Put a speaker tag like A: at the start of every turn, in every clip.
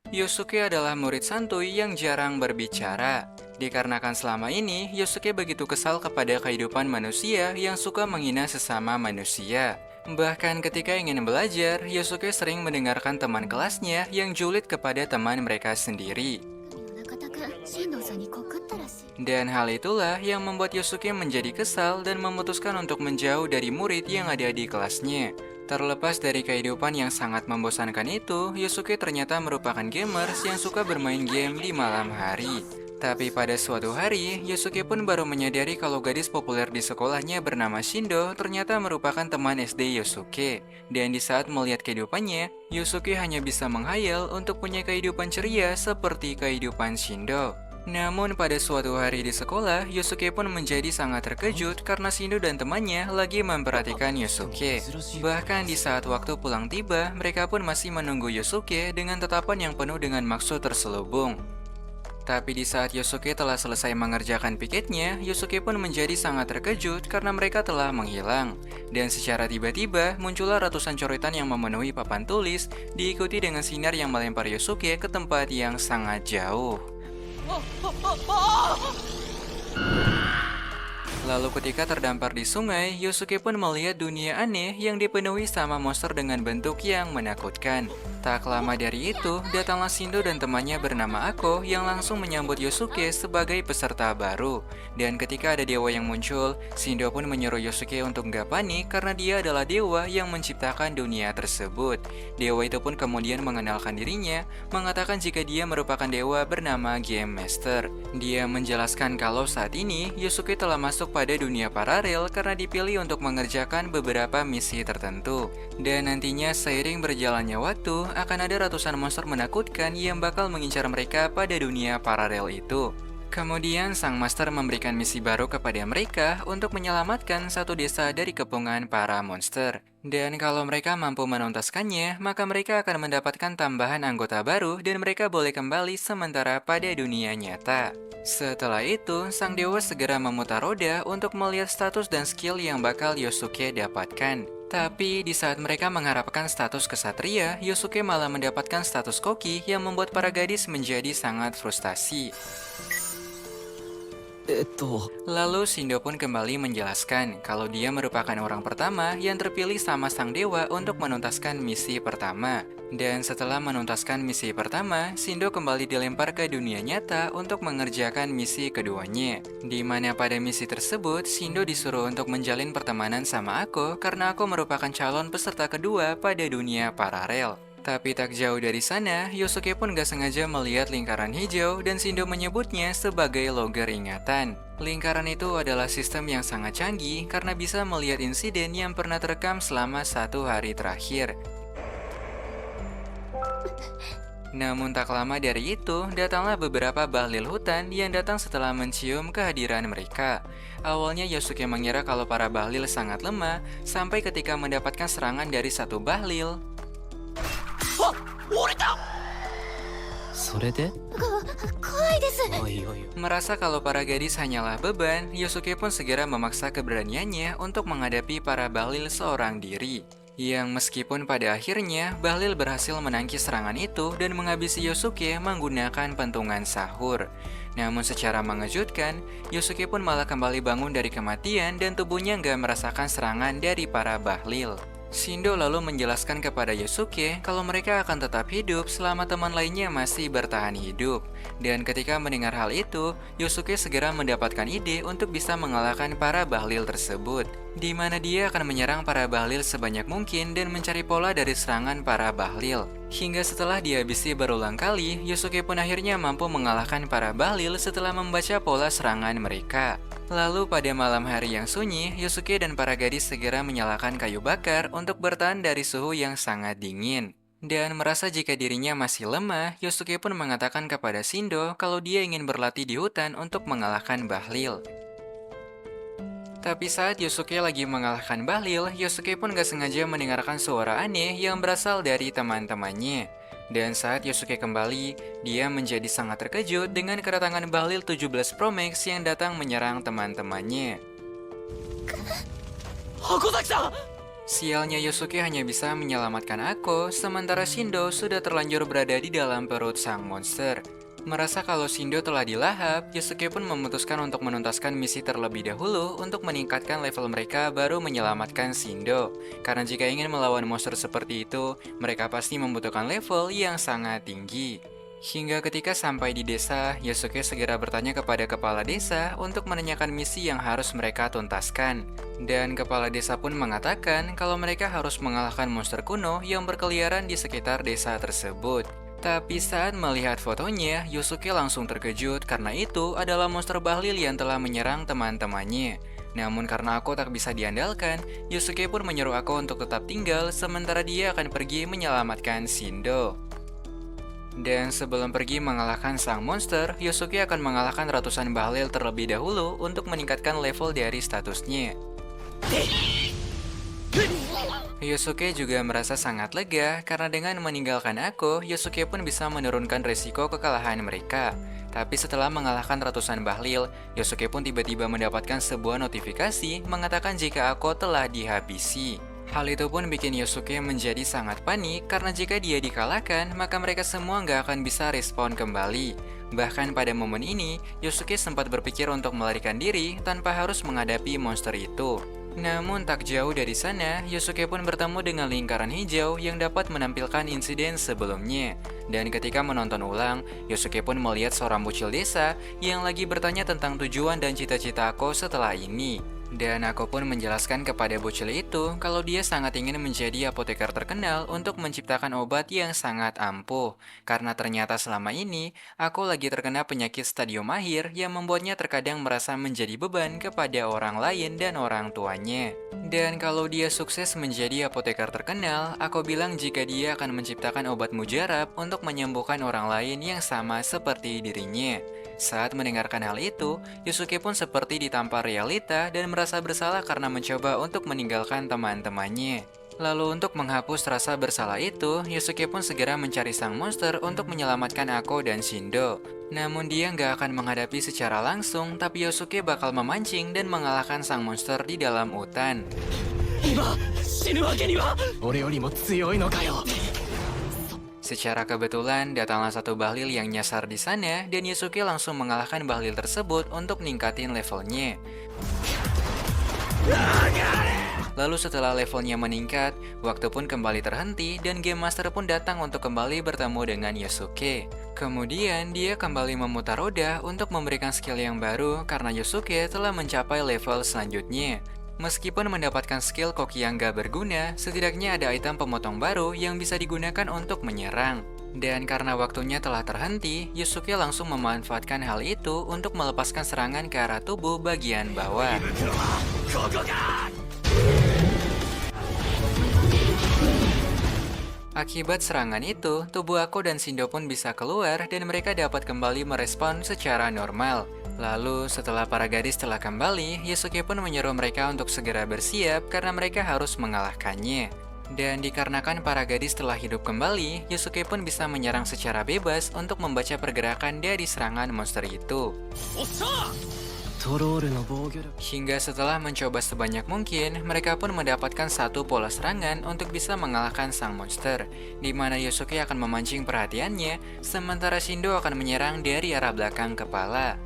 A: Yosuke adalah murid santuy yang jarang berbicara. Dikarenakan selama ini, Yosuke begitu kesal kepada kehidupan manusia yang suka menghina sesama manusia. Bahkan ketika ingin belajar, Yosuke sering mendengarkan teman kelasnya yang julid kepada teman mereka sendiri.
B: 中田君、進藤さんに告ったらしい。
A: Dan hal itulah yang membuat Yosuke menjadi kesal dan memutuskan untuk menjauh dari murid yang ada di kelasnya. Terlepas dari kehidupan yang sangat membosankan itu, Yosuke ternyata merupakan gamers yang suka bermain game di malam hari. Tapi pada suatu hari, Yosuke pun baru menyadari kalau gadis populer di sekolahnya bernama Shindo ternyata merupakan teman SD Yosuke. Dan di saat melihat kehidupannya, Yosuke hanya bisa menghayal untuk punya kehidupan ceria seperti kehidupan Shindo. Namun pada suatu hari di sekolah, Yosuke pun menjadi sangat terkejut karena Shindo dan temannya lagi memperhatikan Yosuke. Bahkan di saat waktu pulang tiba, mereka pun masih menunggu Yosuke dengan tatapan yang penuh dengan maksud terselubung. Tapi di saat Yosuke telah selesai mengerjakan piketnya, Yosuke pun menjadi sangat terkejut karena mereka telah menghilang. Dan secara tiba-tiba, muncullah ratusan coretan yang memenuhi papan tulis, diikuti dengan sinar yang melempar Yosuke ke tempat yang sangat jauh. Lalu ketika terdampar di sungai, Yosuke pun melihat dunia aneh yang dipenuhi sama monster dengan bentuk yang menakutkan. Tak lama dari itu, datanglah Shindo dan temannya bernama Ako yang langsung menyambut Yosuke sebagai peserta baru. Dan ketika ada dewa yang muncul, Shindo pun menyuruh Yosuke untuk nggak panik karena dia adalah dewa yang menciptakan dunia tersebut. Dewa itu pun kemudian mengenalkan dirinya, mengatakan jika dia merupakan dewa bernama Game Master. Dia menjelaskan kalau saat ini Yosuke telah masuk pada dunia paralel karena dipilih untuk mengerjakan beberapa misi tertentu. Dan nantinya seiring berjalannya waktu, akan ada ratusan monster menakutkan yang bakal mengincar mereka pada dunia paralel itu. Kemudian sang master memberikan misi baru kepada mereka untuk menyelamatkan satu desa dari kepungan para monster. Dan kalau mereka mampu menuntaskannya, maka mereka akan mendapatkan tambahan anggota baru dan mereka boleh kembali sementara pada dunia nyata. Setelah itu, sang dewa segera memutar roda untuk melihat status dan skill yang bakal Yosuke dapatkan. Tapi di saat mereka mengharapkan status kesatria, Yosuke malah mendapatkan status koki yang membuat para gadis menjadi sangat frustasi. Lalu Shindo pun kembali menjelaskan kalau dia merupakan orang pertama yang terpilih sama sang dewa untuk menuntaskan misi pertama. Dan setelah menuntaskan misi pertama, Shindo kembali dilempar ke dunia nyata untuk mengerjakan misi keduanya. Di mana pada misi tersebut, Shindo disuruh untuk menjalin pertemanan sama Ako karena Ako merupakan calon peserta kedua pada dunia paralel. Tapi tak jauh dari sana, Yosuke pun gak sengaja melihat lingkaran hijau dan Shindo menyebutnya sebagai logger ingatan. Lingkaran itu adalah sistem yang sangat canggih karena bisa melihat insiden yang pernah terekam selama 1 hari terakhir. Namun tak lama dari itu, datanglah beberapa bahlil hutan yang datang setelah mencium kehadiran mereka. Awalnya Yosuke mengira kalau para bahlil sangat lemah, sampai ketika mendapatkan serangan dari satu bahlil. Merasa kalau para gadis hanyalah beban, Yosuke pun segera memaksa keberaniannya untuk menghadapi para bahlil seorang diri. Yang meskipun pada akhirnya, bahlil berhasil menangkis serangan itu dan menghabisi Yosuke menggunakan pentungan sahur. Namun secara mengejutkan, Yosuke pun malah kembali bangun dari kematian dan tubuhnya nggak merasakan serangan dari para bahlil. Shindo lalu menjelaskan kepada Yosuke kalau mereka akan tetap hidup selama teman lainnya masih bertahan hidup. Dan ketika mendengar hal itu, Yosuke segera mendapatkan ide untuk bisa mengalahkan para bahlil tersebut, di mana dia akan menyerang para bahlil sebanyak mungkin dan mencari pola dari serangan para bahlil. Hingga setelah dihabisi berulang kali, Yosuke pun akhirnya mampu mengalahkan para bahlil setelah membaca pola serangan mereka. Lalu pada malam hari yang sunyi, Yosuke dan para gadis segera menyalakan kayu bakar untuk bertahan dari suhu yang sangat dingin. Dan merasa jika dirinya masih lemah, Yosuke pun mengatakan kepada Shindo kalau dia ingin berlatih di hutan untuk mengalahkan bahlil. Tapi saat Yosuke lagi mengalahkan bahlil, Yosuke pun gak sengaja mendengarkan suara aneh yang berasal dari teman-temannya. Dan saat Yosuke kembali, dia menjadi sangat terkejut dengan kedatangan bahlil 17 Pro Max yang datang menyerang teman-temannya. Sialnya Yosuke hanya bisa menyelamatkan Ako, sementara Shindo sudah terlanjur berada di dalam perut sang monster. Merasa kalau Shindo telah dilahap, Yosuke pun memutuskan untuk menuntaskan misi terlebih dahulu untuk meningkatkan level mereka baru menyelamatkan Shindo. Karena jika ingin melawan monster seperti itu, mereka pasti membutuhkan level yang sangat tinggi. Hingga ketika sampai di desa, Yosuke segera bertanya kepada kepala desa untuk menanyakan misi yang harus mereka tuntaskan. Dan kepala desa pun mengatakan kalau mereka harus mengalahkan monster kuno yang berkeliaran di sekitar desa tersebut. Tapi saat melihat fotonya, Yosuke langsung terkejut karena itu adalah monster bahlil yang telah menyerang teman-temannya. Namun karena aku tak bisa diandalkan, Yosuke pun menyuruh aku untuk tetap tinggal sementara dia akan pergi menyelamatkan Shindo. Dan sebelum pergi mengalahkan sang monster, Yosuke akan mengalahkan ratusan bahlil terlebih dahulu untuk meningkatkan level dari statusnya. Yosuke juga merasa sangat lega karena dengan meninggalkan Ako, Yosuke pun bisa menurunkan resiko kekalahan mereka. Tapi setelah mengalahkan ratusan bahlil, Yosuke pun tiba-tiba mendapatkan sebuah notifikasi mengatakan jika Ako telah dihabisi. Hal itu pun bikin Yosuke menjadi sangat panik karena jika dia dikalahkan, maka mereka semua nggak akan bisa respon kembali. Bahkan pada momen ini, Yosuke sempat berpikir untuk melarikan diri tanpa harus menghadapi monster itu. Namun tak jauh dari sana, Yosuke pun bertemu dengan lingkaran hijau yang dapat menampilkan insiden sebelumnya. Dan ketika menonton ulang, Yosuke pun melihat seorang bocil desa yang lagi bertanya tentang tujuan dan cita-cita Ako setelah ini. Dan aku pun menjelaskan kepada bocil itu kalau dia sangat ingin menjadi apoteker terkenal untuk menciptakan obat yang sangat ampuh. Karena ternyata selama ini, aku lagi terkena penyakit stadium akhir yang membuatnya terkadang merasa menjadi beban kepada orang lain dan orang tuanya. Dan kalau dia sukses menjadi apoteker terkenal, aku bilang jika dia akan menciptakan obat mujarab untuk menyembuhkan orang lain yang sama seperti dirinya. Saat mendengarkan hal itu, Yosuke pun seperti ditampar realita dan merasa bersalah karena mencoba untuk meninggalkan teman-temannya. Lalu untuk menghapus rasa bersalah itu, Yosuke pun segera mencari sang monster untuk menyelamatkan Ako dan Shindo. Namun dia nggak akan menghadapi secara langsung, tapi Yosuke bakal memancing dan mengalahkan sang monster di dalam hutan. Secara kebetulan, datanglah satu bahlil yang nyasar di sana dan Yosuke langsung mengalahkan bahlil tersebut untuk ningkatin levelnya. Lalu setelah levelnya meningkat, waktu pun kembali terhenti dan Game Master pun datang untuk kembali bertemu dengan Yosuke. Kemudian dia kembali memutar roda untuk memberikan skill yang baru karena Yosuke telah mencapai level selanjutnya. Meskipun mendapatkan skill koki yang gak berguna, setidaknya ada item pemotong baru yang bisa digunakan untuk menyerang. Dan karena waktunya telah terhenti, Yosuke langsung memanfaatkan hal itu untuk melepaskan serangan ke arah tubuh bagian bawah. Akibat serangan itu, tubuh Ako dan Shindo pun bisa keluar dan mereka dapat kembali merespon secara normal. Lalu, setelah para gadis telah kembali, Yosuke pun menyuruh mereka untuk segera bersiap karena mereka harus mengalahkannya. Dan dikarenakan para gadis telah hidup kembali, Yosuke pun bisa menyerang secara bebas untuk membaca pergerakan dari serangan monster itu. Hingga setelah mencoba sebanyak mungkin, mereka pun mendapatkan satu pola serangan untuk bisa mengalahkan sang monster, di mana Yosuke akan memancing perhatiannya, sementara Shindo akan menyerang dari arah belakang kepala.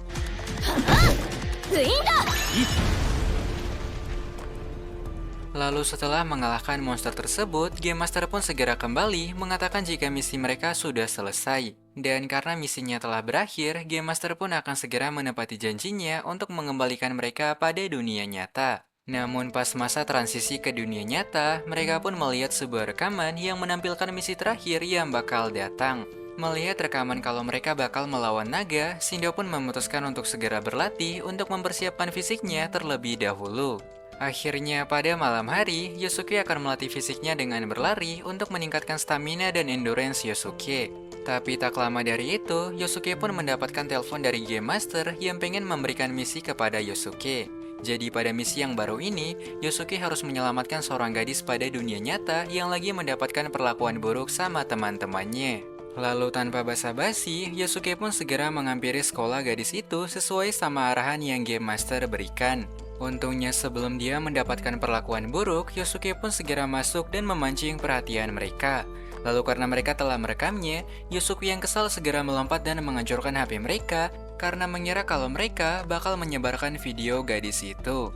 A: Lalu setelah mengalahkan monster tersebut, Game Master pun segera kembali mengatakan jika misi mereka sudah selesai. Dan karena misinya telah berakhir, Game Master pun akan segera menepati janjinya untuk mengembalikan mereka pada dunia nyata. Namun pas masa transisi ke dunia nyata, mereka pun melihat sebuah rekaman yang menampilkan misi terakhir yang bakal datang. Melihat rekaman kalau mereka bakal melawan naga, Shindo pun memutuskan untuk segera berlatih untuk mempersiapkan fisiknya terlebih dahulu. Akhirnya pada malam hari, Yosuke akan melatih fisiknya dengan berlari untuk meningkatkan stamina dan endurance Yosuke. Tapi tak lama dari itu, Yosuke pun mendapatkan telepon dari Game Master yang pengen memberikan misi kepada Yosuke. Jadi pada misi yang baru ini, Yosuke harus menyelamatkan seorang gadis pada dunia nyata yang lagi mendapatkan perlakuan buruk sama teman-temannya. Lalu tanpa basa-basi, Yosuke pun segera menghampiri sekolah gadis itu sesuai sama arahan yang Game Master berikan. Untungnya sebelum dia mendapatkan perlakuan buruk, Yosuke pun segera masuk dan memancing perhatian mereka. Lalu karena mereka telah merekamnya, Yosuke yang kesal segera melompat dan menghancurkan HP mereka karena mengira kalau mereka bakal menyebarkan video gadis itu.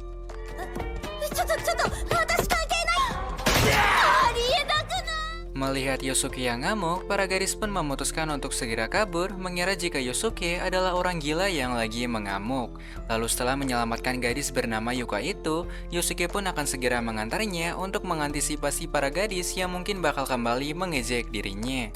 B: ちょっと私関係ないありえなくない
A: Melihat Yosuke yang ngamuk, para gadis pun memutuskan untuk segera kabur, mengira jika Yosuke adalah orang gila yang lagi mengamuk. Lalu setelah menyelamatkan gadis bernama Yuka itu, Yosuke pun akan segera mengantarnya untuk mengantisipasi para gadis yang mungkin bakal kembali mengejek dirinya.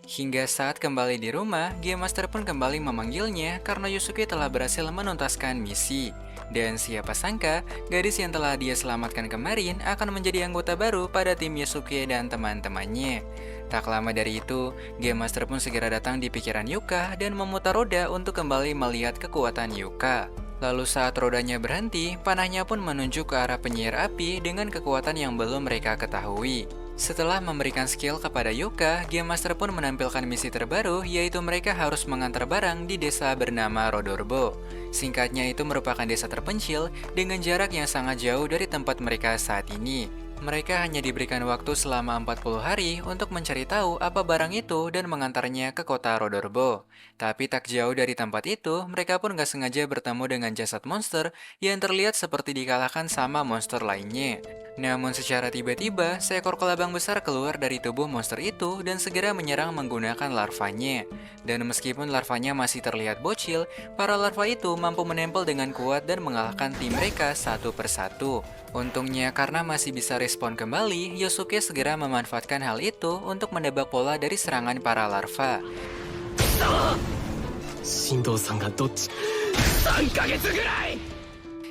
A: Hingga saat kembali di rumah, Game Master pun kembali memanggilnya karena Yosuke telah berhasil menuntaskan misi. Dan siapa sangka, gadis yang telah dia selamatkan kemarin akan menjadi anggota baru pada tim Yosuke dan teman-temannya. Tak lama dari itu, Game Master pun segera datang di pikiran Yuka dan memutar roda untuk kembali melihat kekuatan Yuka. Lalu saat rodanya berhenti, panahnya pun menunjuk ke arah penyihir api dengan kekuatan yang belum mereka ketahui. Setelah memberikan skill kepada Yuka, Game Master pun menampilkan misi terbaru, yaitu mereka harus mengantar barang di desa bernama Rodorbo. Singkatnya itu merupakan desa terpencil dengan jarak yang sangat jauh dari tempat mereka saat ini. Mereka hanya diberikan waktu selama 40 hari untuk mencari tahu apa barang itu dan mengantarnya ke kota Rodorbo. Tapi tak jauh dari tempat itu, mereka pun gak sengaja bertemu dengan jasad monster yang terlihat seperti dikalahkan sama monster lainnya. Namun secara tiba-tiba, seekor kelabang besar keluar dari tubuh monster itu dan segera menyerang menggunakan larvanya. Dan meskipun larvanya masih terlihat bocil, para larva itu mampu menempel dengan kuat dan mengalahkan tim mereka satu persatu. Untungnya karena masih bisa respon kembali, Yosuke segera memanfaatkan hal itu untuk menebak pola dari serangan para larva.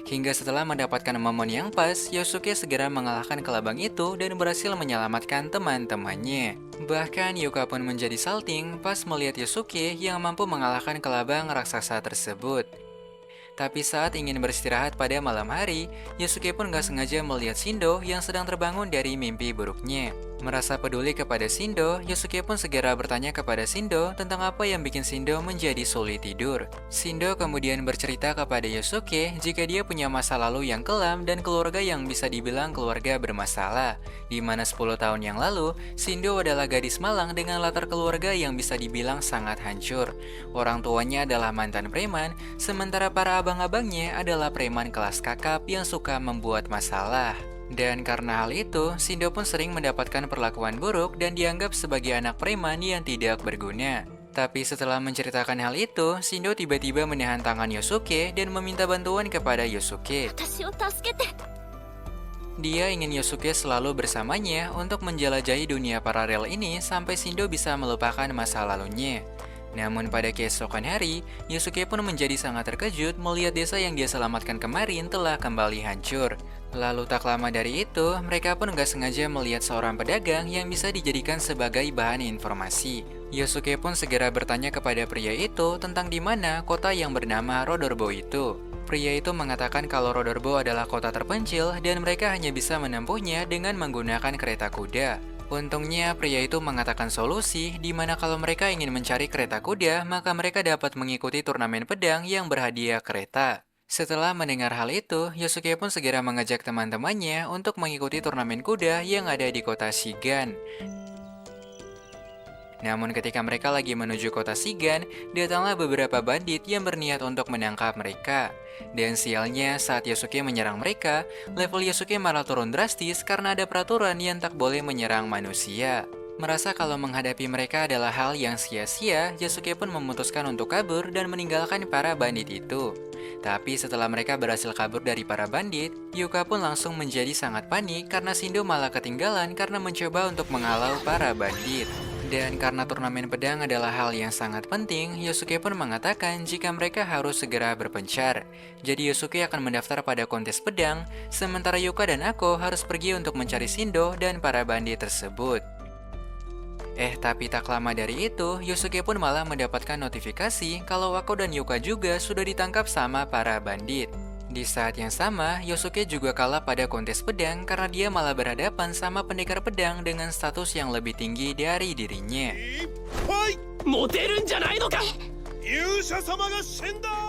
A: Hingga setelah mendapatkan momen yang pas, Yosuke segera mengalahkan kelabang itu dan berhasil menyelamatkan teman-temannya. Bahkan Yuka pun menjadi salting pas melihat Yosuke yang mampu mengalahkan kelabang raksasa tersebut. Tapi saat ingin beristirahat pada malam hari, Yosuke pun gak sengaja melihat Shindo yang sedang terbangun dari mimpi buruknya. Merasa peduli kepada Shindo, Yosuke pun segera bertanya kepada Shindo tentang apa yang bikin Shindo menjadi sulit tidur. Shindo kemudian bercerita kepada Yosuke jika dia punya masa lalu yang kelam dan keluarga yang bisa dibilang keluarga bermasalah. Di mana 10 tahun yang lalu, Shindo adalah gadis malang dengan latar keluarga yang bisa dibilang sangat hancur. Orang tuanya adalah mantan preman, sementara para abang-abangnya adalah preman kelas kakap yang suka membuat masalah. Dan karena hal itu, Shindo pun sering mendapatkan perlakuan buruk dan dianggap sebagai anak preman yang tidak berguna. Tapi setelah menceritakan hal itu, Shindo tiba-tiba menahan tangan Yosuke dan meminta bantuan kepada Yosuke.
B: 私を助けて
A: Dia ingin Yosuke selalu bersamanya untuk menjelajahi dunia paralel ini sampai Shindo bisa melupakan masa lalunya. Namun pada keesokan hari, Yosuke pun menjadi sangat terkejut melihat desa yang dia selamatkan kemarin telah kembali hancur. Lalu tak lama dari itu, mereka pun gak sengaja melihat seorang pedagang yang bisa dijadikan sebagai bahan informasi. Yosuke pun segera bertanya kepada pria itu tentang di mana kota yang bernama Rodorbo itu. Pria itu mengatakan kalau Rodorbo adalah kota terpencil dan mereka hanya bisa menempuhnya dengan menggunakan kereta kuda. Untungnya pria itu mengatakan solusi di mana kalau mereka ingin mencari kereta kuda, maka mereka dapat mengikuti turnamen pedang yang berhadiah kereta. Setelah mendengar hal itu, Yosuke pun segera mengajak teman-temannya untuk mengikuti turnamen kuda yang ada di kota Shigan. Namun ketika mereka lagi menuju kota Shigan, datanglah beberapa bandit yang berniat untuk menangkap mereka. Dan sialnya saat Yosuke menyerang mereka, level Yosuke malah turun drastis karena ada peraturan yang tak boleh menyerang manusia. Merasa kalau menghadapi mereka adalah hal yang sia-sia, Yosuke pun memutuskan untuk kabur dan meninggalkan para bandit itu. Tapi setelah mereka berhasil kabur dari para bandit, Yuka pun langsung menjadi sangat panik karena Shindo malah ketinggalan karena mencoba untuk menghalau para bandit. Dan karena turnamen pedang adalah hal yang sangat penting, Yosuke pun mengatakan jika mereka harus segera berpencar. Jadi Yosuke akan mendaftar pada kontes pedang, sementara Yuka dan Ako harus pergi untuk mencari Shindo dan para bandit tersebut. Tapi tak lama dari itu, Yosuke pun malah mendapatkan notifikasi kalau Ako dan Yuka juga sudah ditangkap sama para bandit. Di saat yang sama, Yosuke juga kalah pada kontes pedang karena dia malah berhadapan sama pendekar pedang dengan status yang lebih tinggi dari dirinya.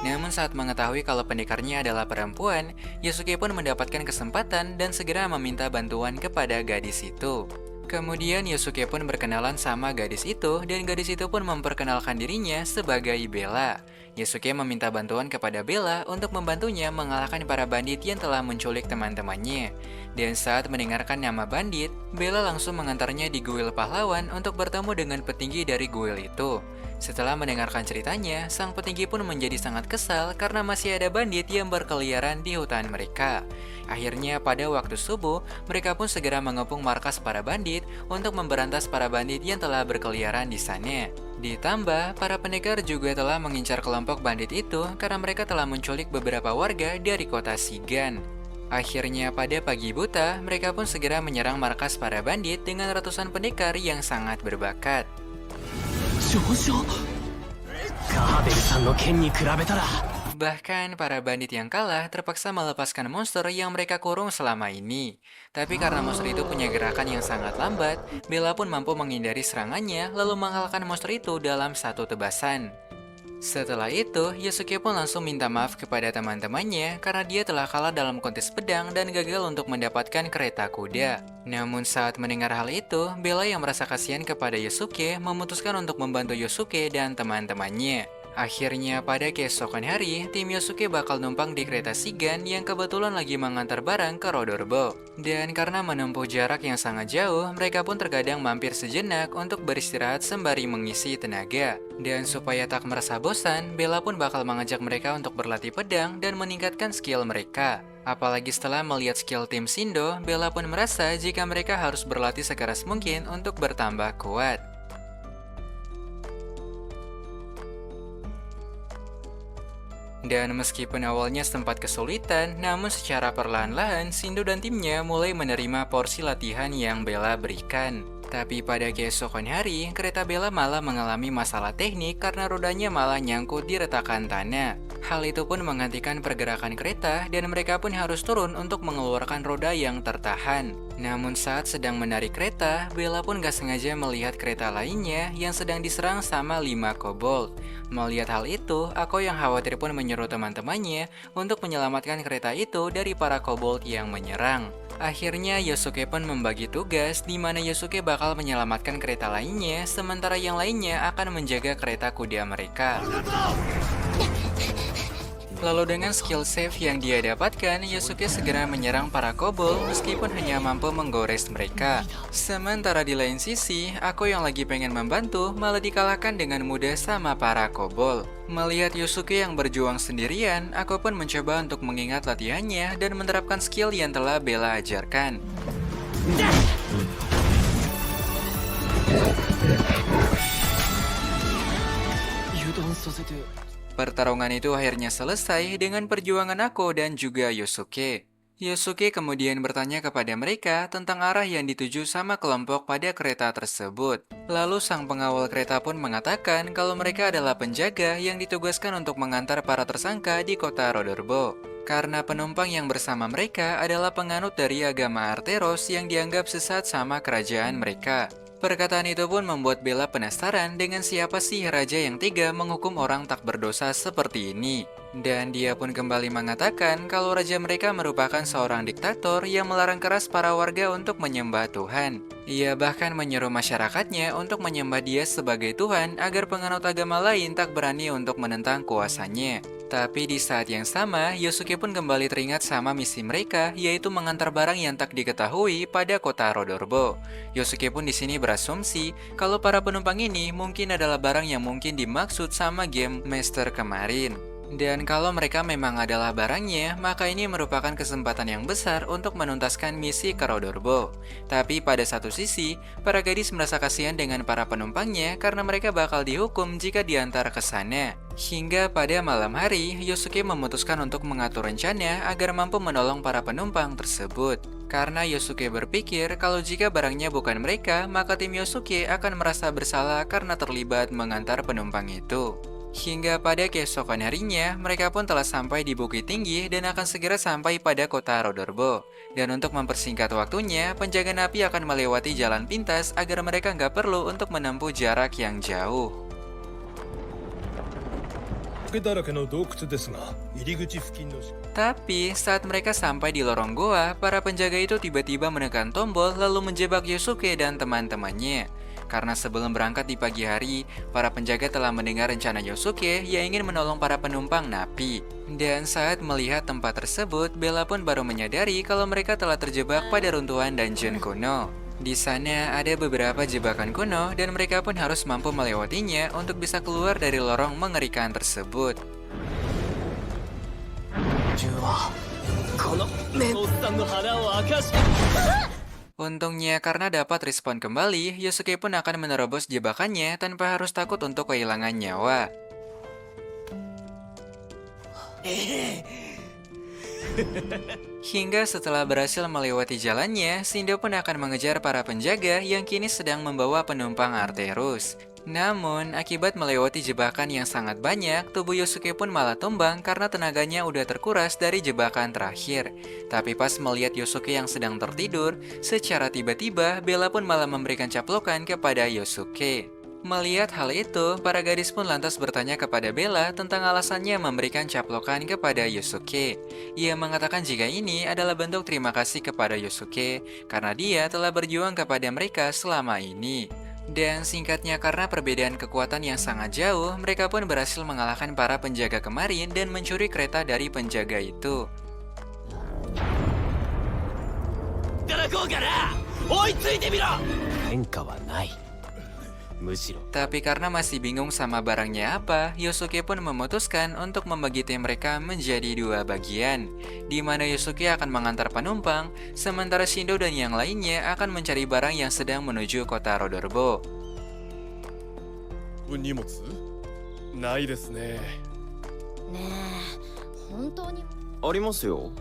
A: Namun saat mengetahui kalau pendekarnya adalah perempuan, Yosuke pun mendapatkan kesempatan dan segera meminta bantuan kepada gadis itu. Kemudian Yosuke pun berkenalan sama gadis itu dan gadis itu pun memperkenalkan dirinya sebagai Bella. Yosuke meminta bantuan kepada Bella untuk membantunya mengalahkan para bandit yang telah menculik teman-temannya. Dan saat mendengarkan nama bandit, Bella langsung mengantarnya di guil pahlawan untuk bertemu dengan petinggi dari guil itu. Setelah mendengarkan ceritanya, sang petinggi pun menjadi sangat kesal karena masih ada bandit yang berkeliaran di hutan mereka. Akhirnya pada waktu subuh, mereka pun segera mengepung markas para bandit untuk memberantas para bandit yang telah berkeliaran di sana. Ditambah, para pendekar juga telah mengincar kelompok bandit itu karena mereka telah menculik beberapa warga dari kota Shigan. Akhirnya pada pagi buta, mereka pun segera menyerang markas para bandit dengan ratusan pendekar yang sangat berbakat. Bahkan para bandit yang kalah terpaksa melepaskan monster yang mereka kurung selama ini. Tapi karena monster itu punya gerakan yang sangat lambat, Bella pun mampu menghindari serangannya lalu mengalahkan monster itu dalam satu tebasan. Setelah itu, Yosuke pun langsung minta maaf kepada teman-temannya karena dia telah kalah dalam kontes pedang dan gagal untuk mendapatkan kereta kuda. Namun saat mendengar hal itu, Bella yang merasa kasihan kepada Yosuke memutuskan untuk membantu Yosuke dan teman-temannya. Akhirnya pada keesokan hari, tim Yosuke bakal numpang di kereta Shigan yang kebetulan lagi mengantar barang ke Rodorbo. Dan karena menempuh jarak yang sangat jauh, mereka pun terkadang mampir sejenak untuk beristirahat sembari mengisi tenaga. Dan supaya tak merasa bosan, Bella pun bakal mengajak mereka untuk berlatih pedang dan meningkatkan skill mereka. Apalagi setelah melihat skill tim Shindo, Bella pun merasa jika mereka harus berlatih sekeras mungkin untuk bertambah kuat. Dan meskipun awalnya sempat kesulitan, namun secara perlahan-lahan Shindo dan timnya mulai menerima porsi latihan yang Bella berikan. Tapi pada keesokan hari, kereta Bella malah mengalami masalah teknik karena rodanya malah nyangkut di retakan tanah. Hal itu pun menghentikan pergerakan kereta dan mereka pun harus turun untuk mengeluarkan roda yang tertahan. Namun saat sedang menarik kereta, Bella pun gak sengaja melihat kereta lainnya yang sedang diserang sama 5 kobold. Melihat hal itu, Ako yang khawatir pun menyuruh teman-temannya untuk menyelamatkan kereta itu dari para kobold yang menyerang. Akhirnya Yosuke pun membagi tugas di mana Yosuke bakal menyelamatkan kereta lainnya, sementara yang lainnya akan menjaga kereta kuda mereka. Lalu dengan skill save yang dia dapatkan, Yosuke segera menyerang para kobold meskipun hanya mampu menggores mereka. Sementara di lain sisi, Ako yang lagi pengen membantu malah dikalahkan dengan mudah sama para kobold. Melihat Yosuke yang berjuang sendirian, Ako pun mencoba untuk mengingat latihannya dan menerapkan skill yang telah Bella ajarkan. Pertarungan itu akhirnya selesai dengan perjuangan Ako dan juga Yosuke. Yosuke kemudian bertanya kepada mereka tentang arah yang dituju sama kelompok pada kereta tersebut. Lalu sang pengawal kereta pun mengatakan kalau mereka adalah penjaga yang ditugaskan untuk mengantar para tersangka di kota Rodorbo. Karena penumpang yang bersama mereka adalah penganut dari agama Arteros yang dianggap sesat sama kerajaan mereka. Perkataan itu pun membuat Bella penasaran dengan siapa sih raja yang tega menghukum orang tak berdosa seperti ini. Dan dia pun kembali mengatakan kalau raja mereka merupakan seorang diktator yang melarang keras para warga untuk menyembah Tuhan. Ia bahkan menyuruh masyarakatnya untuk menyembah dia sebagai Tuhan agar penganut agama lain tak berani untuk menentang kuasanya. Tapi di saat yang sama, Yosuke pun kembali teringat sama misi mereka, yaitu mengantar barang yang tak diketahui pada kota Rodorbo. Yosuke pun di sini berasumsi kalau para penumpang ini mungkin adalah barang yang mungkin dimaksud sama game Master kemarin. Dan kalau mereka memang adalah barangnya, maka ini merupakan kesempatan yang besar untuk menuntaskan misi ke Rodorbo. Tapi pada satu sisi, para gadis merasa kasihan dengan para penumpangnya karena mereka bakal dihukum jika diantar ke sana. Hingga pada malam hari, Yosuke memutuskan untuk mengatur rencana agar mampu menolong para penumpang tersebut. Karena Yosuke berpikir kalau jika barangnya bukan mereka, maka tim Yosuke akan merasa bersalah karena terlibat mengantar penumpang itu. Hingga pada keesokan harinya, mereka pun telah sampai di Bukit Tinggi dan akan segera sampai pada kota Rodorbo. Dan untuk mempersingkat waktunya, penjaga napi akan melewati jalan pintas agar mereka nggak perlu untuk menempuh jarak yang jauh.
C: 苔だらけの洞窟ですが、入り口付近の。
A: Tapi saat mereka sampai di lorong goa, para penjaga itu tiba-tiba menekan tombol lalu menjebak Yosuke dan teman-temannya. Karena sebelum berangkat di pagi hari, para penjaga telah mendengar rencana Yosuke yang ingin menolong para penumpang napi. Dan saat melihat tempat tersebut, Bella pun baru menyadari kalau mereka telah terjebak pada runtuhan dungeon kuno. Di sana ada beberapa jebakan kuno dan mereka pun harus mampu melewatinya untuk bisa keluar dari lorong mengerikan tersebut.
C: このおっさんの腹を明かして。
A: Untungnya karena dapat respon kembali, Yosuke pun akan menerobos jebakannya tanpa harus takut untuk kehilangan nyawa. Hingga setelah berhasil melewati jalannya, Shindo pun akan mengejar para penjaga yang kini sedang membawa penumpang Arterus. Namun, akibat melewati jebakan yang sangat banyak, tubuh Yosuke pun malah tumbang karena tenaganya udah terkuras dari jebakan terakhir. Tapi pas melihat Yosuke yang sedang tertidur, secara tiba-tiba Bella pun malah memberikan caplokan kepada Yosuke. Melihat hal itu, para gadis pun lantas bertanya kepada Bella tentang alasannya memberikan caplokan kepada Yosuke. Ia mengatakan jika ini adalah bentuk terima kasih kepada Yosuke karena dia telah berjuang kepada mereka selama ini. Dan singkatnya karena perbedaan kekuatan yang sangat jauh, mereka pun berhasil mengalahkan para penjaga kemarin dan mencuri kereta dari penjaga itu.
C: 働こうかな。追いついてみろ。変化はない。
A: Tapi karena masih bingung sama barangnya apa, Yosuke pun memutuskan untuk membagi tim mereka menjadi dua bagian, di mana Yosuke akan mengantar penumpang, sementara Shindo dan yang lainnya akan mencari barang yang sedang menuju kota Rodorbo.
C: 荷物ないですね。
B: ねえ本当に。
D: ありますよ。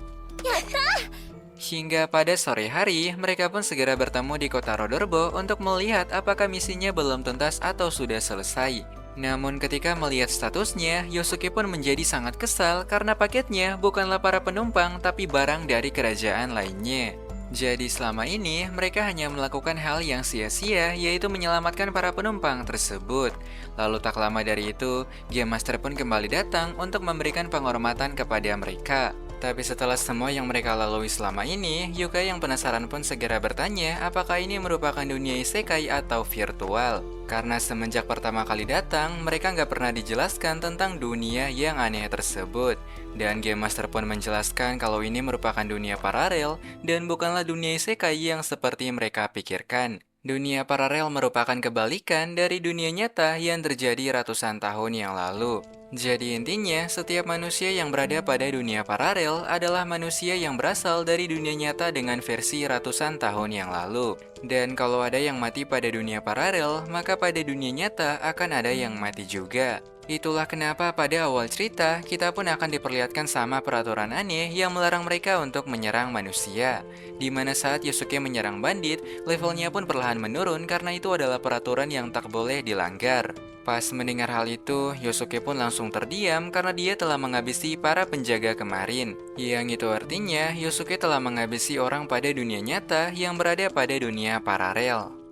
A: Hingga pada sore hari, mereka pun segera bertemu di kota Rodorbo untuk melihat apakah misinya belum tuntas atau sudah selesai. Namun ketika melihat statusnya, Yosuke pun menjadi sangat kesal karena paketnya bukanlah para penumpang tapi barang dari kerajaan lainnya. Jadi selama ini, mereka hanya melakukan hal yang sia-sia, yaitu menyelamatkan para penumpang tersebut. Lalu tak lama dari itu, Game Master pun kembali datang untuk memberikan penghormatan kepada mereka. Tapi setelah semua yang mereka lalui selama ini, Yuka yang penasaran pun segera bertanya apakah ini merupakan dunia isekai atau virtual. Karena semenjak pertama kali datang, mereka nggak pernah dijelaskan tentang dunia yang aneh tersebut. Dan Game Master pun menjelaskan kalau ini merupakan dunia paralel dan bukanlah dunia isekai yang seperti mereka pikirkan. Dunia paralel merupakan kebalikan dari dunia nyata yang terjadi ratusan tahun yang lalu. Jadi intinya, setiap manusia yang berada pada dunia paralel adalah manusia yang berasal dari dunia nyata dengan versi ratusan tahun yang lalu. Dan kalau ada yang mati pada dunia paralel, maka pada dunia nyata akan ada yang mati juga. Itulah kenapa pada awal cerita, kita pun akan diperlihatkan sama peraturan aneh yang melarang mereka untuk menyerang manusia. Dimana saat Yosuke menyerang bandit, levelnya pun perlahan menurun karena itu adalah peraturan yang tak boleh dilanggar. Pas mendengar hal itu, Yosuke pun langsung terdiam karena dia telah menghabisi para penjaga kemarin. Yang itu artinya, Yosuke telah menghabisi orang pada dunia nyata yang berada pada dunia paralel.